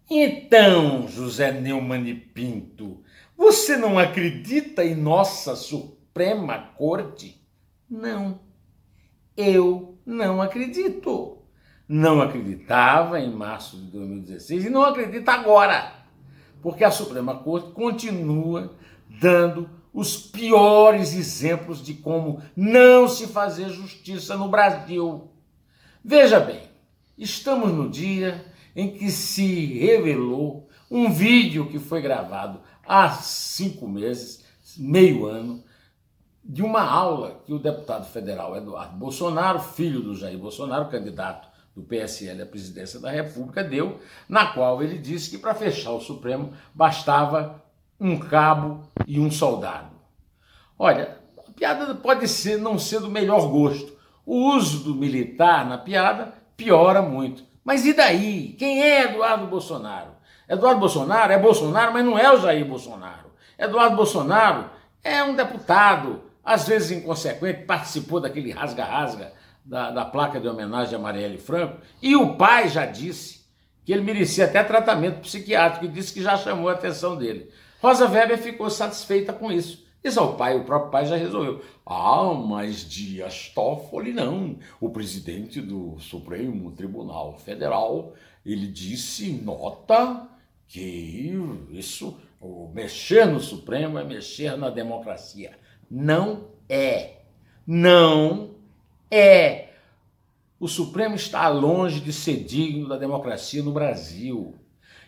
Então, José Neumann e Pinto, você não acredita em nossa Suprema Corte? Não, eu não acredito. Não acreditava em março de 2016 e não acredito agora, porque a Suprema Corte continua dando os piores exemplos de como não se fazer justiça no Brasil. Veja bem, estamos no dia em que se revelou um vídeo que foi gravado há 5 meses, meio ano, de uma aula que o deputado federal Eduardo Bolsonaro, filho do Jair Bolsonaro, candidato do PSL à presidência da República, deu, na qual ele disse que para fechar o Supremo bastava um cabo e um soldado. Olha, a piada pode não ser do melhor gosto. O uso do militar na piada piora muito. Mas e daí? Quem é Eduardo Bolsonaro? Eduardo Bolsonaro é Bolsonaro, mas não é o Jair Bolsonaro. Eduardo Bolsonaro é um deputado, às vezes inconsequente, participou daquele rasga-rasga da placa de homenagem a Marielle Franco, e o pai já disse que ele merecia até tratamento psiquiátrico e disse que já chamou a atenção dele. Rosa Weber ficou satisfeita com isso. Isso ao pai, o próprio pai já resolveu. Ah, mas Dias Toffoli não. O presidente do Supremo Tribunal Federal, ele disse, nota, que isso, mexer no Supremo é mexer na democracia. Não é. Não é. O Supremo está longe de ser digno da democracia no Brasil.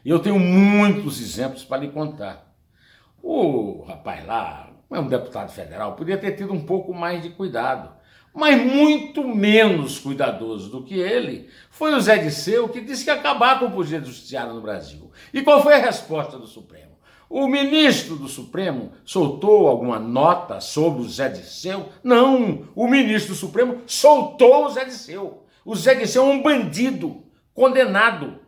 E eu tenho muitos exemplos para lhe contar. O rapaz lá, é um deputado federal, podia ter tido um pouco mais de cuidado, mas muito menos cuidadoso do que ele foi o Zé Disseu, que disse que ia acabar com o poder judiciário no Brasil. E qual foi a resposta do Supremo? O ministro do Supremo soltou alguma nota sobre o Zé Disseu? Não, o ministro do Supremo soltou o Zé Disseu. O Zé Disseu é um bandido condenado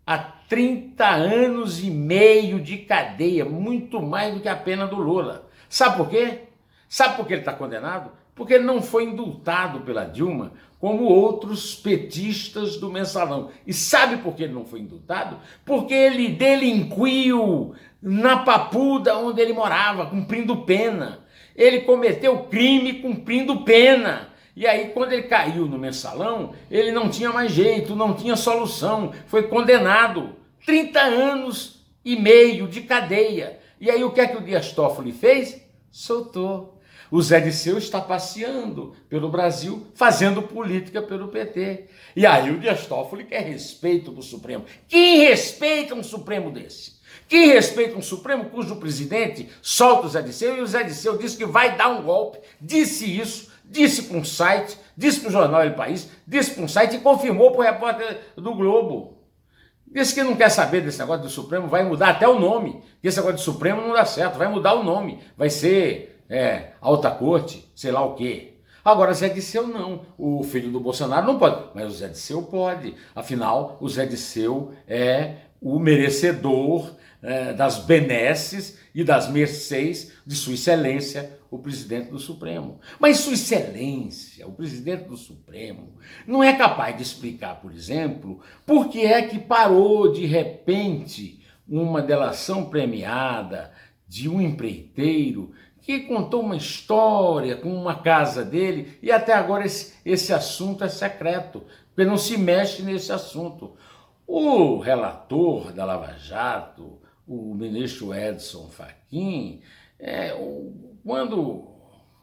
a 30 anos e meio de cadeia, muito mais do que a pena do Lula. Sabe por quê? Sabe por que ele está condenado? Porque ele não foi indultado pela Dilma como outros petistas do Mensalão. E sabe por que ele não foi indultado? Porque ele delinquiu na Papuda, onde ele morava, cumprindo pena. Ele cometeu crime cumprindo pena. E aí, quando ele caiu no Mensalão, ele não tinha mais jeito, não tinha solução, foi condenado. 30 anos e meio de cadeia. E aí, o que é que o Dias Toffoli fez? Soltou. O Zé Disseu está passeando pelo Brasil, fazendo política pelo PT. E aí o Dias Toffoli quer respeito do Supremo. Quem respeita um Supremo desse? Quem respeita um Supremo cujo presidente solta o Zé Disseu e o Zé Disseu disse que vai dar um golpe, disse isso, disse para um site, disse para o jornal El País, disse para um site e confirmou para o repórter do Globo. Disse que não quer saber desse negócio do Supremo, vai mudar até o nome. Esse negócio do Supremo não dá certo, vai mudar o nome, vai ser Alta Corte, sei lá o quê. Agora, Zé Disseu não, o filho do Bolsonaro não pode, mas o Zé Disseu pode. Afinal, o Zé Disseu é o merecedor das benesses e das mercês de Sua Excelência, o presidente do Supremo. Mas Sua Excelência, o presidente do Supremo, não é capaz de explicar, por exemplo, por que é que parou de repente uma delação premiada de um empreiteiro que contou uma história com uma casa dele e até agora esse assunto é secreto, porque não se mexe nesse assunto. O relator da Lava Jato, o ministro Edson Fachin, quando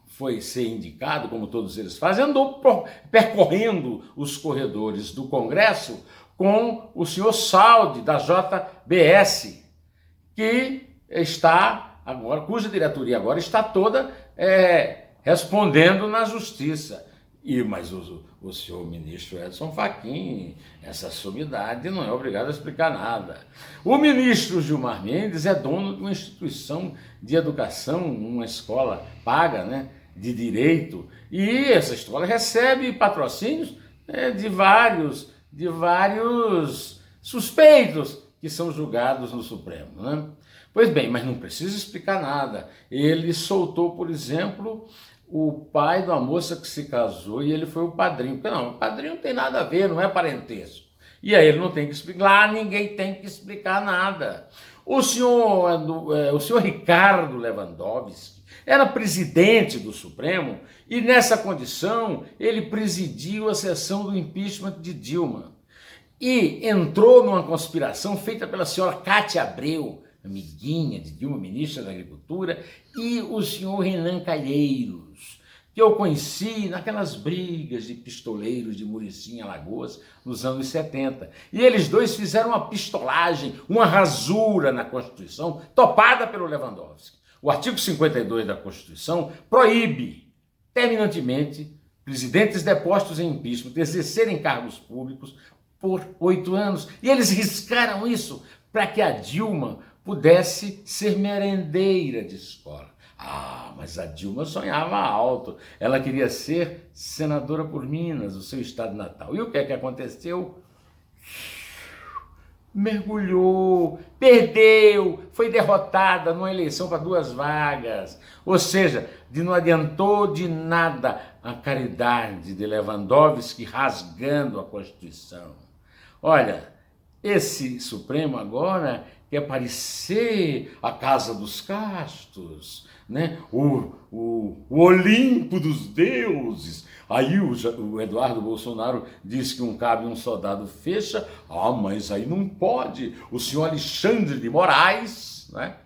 foi ser indicado, como todos eles fazem, andou percorrendo os corredores do Congresso com o senhor Saldi, da JBS, que está agora, cuja diretoria agora está toda respondendo na justiça. Mas o senhor ministro Edson Fachin, essa sumidade, não é obrigado a explicar nada. O ministro Gilmar Mendes é dono de uma instituição de educação, uma escola paga, né, de direito, e essa escola recebe patrocínios de vários suspeitos que são julgados no Supremo, né? Pois bem, mas não precisa explicar nada. Ele soltou, por exemplo, o pai de uma moça que se casou e ele foi o padrinho. Porque não, o padrinho não tem nada a ver, não é parentesco. E aí ele não tem que explicar, lá ninguém tem que explicar nada. O senhor Ricardo Lewandowski era presidente do Supremo e nessa condição ele presidiu a sessão do impeachment de Dilma e entrou numa conspiração feita pela senhora Cátia Abreu, amiguinha de Dilma, ministra da Agricultura, e o senhor Renan Calheiros, que eu conheci naquelas brigas de pistoleiros de Murici, em Alagoas, nos anos 70. E eles dois fizeram uma pistolagem, uma rasura na Constituição, topada pelo Lewandowski. O artigo 52 da Constituição proíbe terminantemente presidentes depostos em impeachment de exercerem cargos públicos por 8 anos. E eles riscaram isso para que a Dilma pudesse ser merendeira de escola. Ah, mas a Dilma sonhava alto. Ela queria ser senadora por Minas, o seu estado natal. E o que é que aconteceu? Mergulhou, perdeu, foi derrotada numa eleição para 2 vagas. Ou seja, não adiantou de nada a caridade de Lewandowski rasgando a Constituição. Olha, esse Supremo agora quer parecer a casa dos castos, né? o Olimpo dos deuses. Aí o Eduardo Bolsonaro diz que um cabe um soldado fecha. Ah, mas aí não pode. O senhor Alexandre de Moraes, né,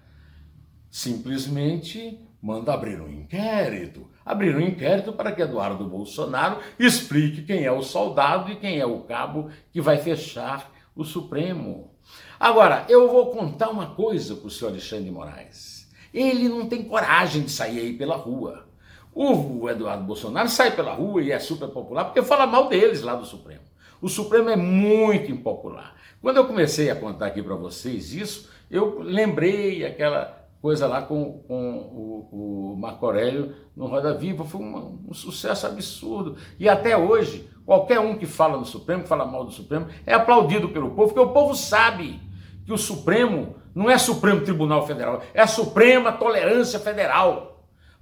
simplesmente manda abrir um inquérito. Abrir um inquérito para que Eduardo Bolsonaro explique quem é o soldado e quem é o cabo que vai fechar o Supremo. Agora, eu vou contar uma coisa para o senhor Alexandre de Moraes. Ele não tem coragem de sair aí pela rua. O Eduardo Bolsonaro sai pela rua e é super popular porque fala mal deles lá do Supremo. O Supremo é muito impopular. Quando eu comecei a contar aqui para vocês isso, eu lembrei aquela coisa lá com o Marco Aurélio no Roda Viva. Foi um sucesso absurdo. E até hoje, qualquer um que fala no Supremo, que fala mal do Supremo, é aplaudido pelo povo, porque o povo sabe que o Supremo não é Supremo Tribunal Federal, é a Suprema Tolerância Federal.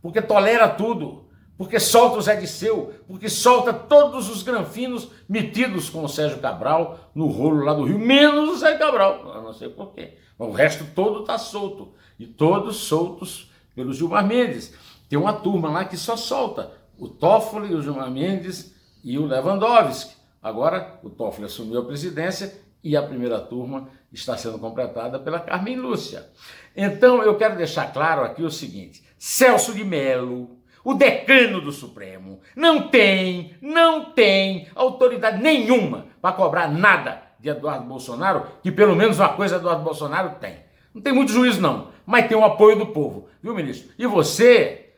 Porque tolera tudo, porque solta o Zé Disseu, porque solta todos os granfinos metidos com o Sérgio Cabral no rolo lá do Rio, menos o Sérgio Cabral, eu não sei porquê. O resto todo está solto, e todos soltos pelo Gilmar Mendes. Tem uma turma lá que só solta o Toffoli, o Gilmar Mendes e o Lewandowski. Agora o Toffoli assumiu a presidência e a primeira turma está sendo completada pela Carmen Lúcia. Então eu quero deixar claro aqui o seguinte: Celso de Mello, o decano do Supremo, não tem autoridade nenhuma para cobrar nada de Eduardo Bolsonaro, que pelo menos uma coisa Eduardo Bolsonaro tem. Não tem muito juízo não, mas tem o apoio do povo, viu, ministro? E você,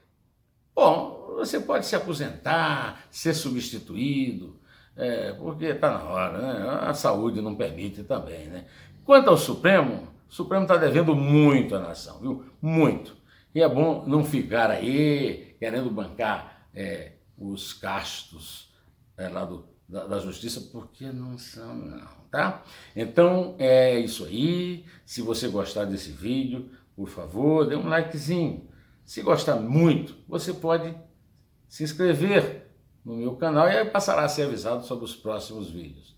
bom, você pode se aposentar, ser substituído, porque está na hora, né? A saúde não permite também, né? Quanto ao Supremo, o Supremo está devendo muito à nação, viu? Muito. E é bom não ficar aí querendo bancar os castos lá da justiça, porque não são, não, tá? Então, é isso aí. Se você gostar desse vídeo, por favor, dê um likezinho. Se gostar muito, você pode se inscrever no meu canal e aí passará a ser avisado sobre os próximos vídeos.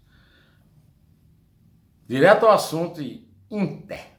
Direto ao assunto e Inter.